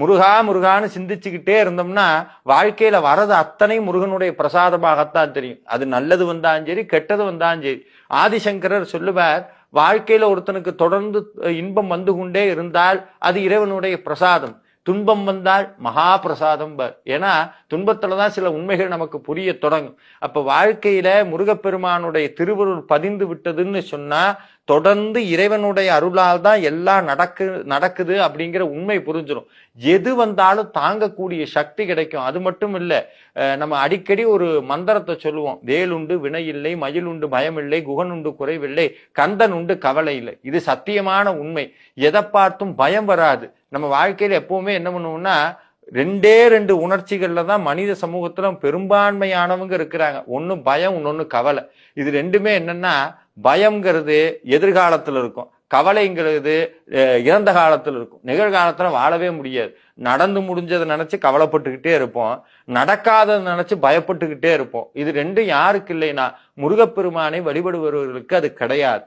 முருகா முருகான்னு சிந்திச்சுக்கிட்டே இருந்தோம்னா வாழ்க்கையில வரது அத்தனை முருகனுடைய பிரசாதமாகத்தான் தெரியும். அது நல்லது வந்தாலும் சரி, கெட்டது வந்தாலும் சரி. ஆதிசங்கரர் சொல்லுவார், வாழ்க்கையில ஒருத்தனுக்கு தொடர்ந்து இன்பம் வந்து கொண்டே இருந்தால் அது இறைவனுடைய பிரசாதம், துன்பம் வந்தால் மகா பிரசாதம். ஏன்னா துன்பத்துலதான் சில உண்மைகள் நமக்கு புரிய தொடங்கும். அப்ப வாழ்க்கையில முருகப்பெருமானுடைய திருவருள் பதிந்து விட்டதுன்னு சொன்னா தொடர்ந்து இறைவனுடைய அருளால் தான் எல்லாம் நடக்குது அப்படிங்கிற உண்மை புரிஞ்சிடும். எது வந்தாலும் தாங்கக்கூடிய சக்தி கிடைக்கும். அது மட்டும் இல்ல, நம்ம அடிக்கடி ஒரு மந்திரத்தை சொல்லுவோம், வேலுண்டு வினை இல்லை, மயில் உண்டு பயம் இல்லை, குகன் உண்டு குறைவில்லை, கந்தன் உண்டு கவலை இல்லை. இது சத்தியமான உண்மை. எதை பார்த்தும் பயம் வராது. நம்ம வாழ்க்கையில எப்பவுமே என்ன பண்ணுவோம்னா, ரெண்டு உணர்ச்சிகள்ல தான் மனித சமூகத்துல பெரும்பான்மையானவங்க இருக்கிறாங்க. ஒன்னு பயம், இன்னொன்னு கவலை. இது ரெண்டுமே என்னன்னா, பயம்ங்கிறது எதிர்காலத்துல இருக்கும், கவலைங்கிறது இறந்த காலத்துல இருக்கும். நிகழ்காலத்துல வாழவே முடியாது. நடந்து முடிஞ்சதை நினைச்சு கவலைப்பட்டுக்கிட்டே இருப்போம், நடக்காததை நினைச்சு பயப்பட்டுக்கிட்டே இருப்போம். இது ரெண்டும் யாருக்கு இல்லைன்னா முருகப்பெருமானை வழிபடுபவர்களுக்கு அது கிடையாது.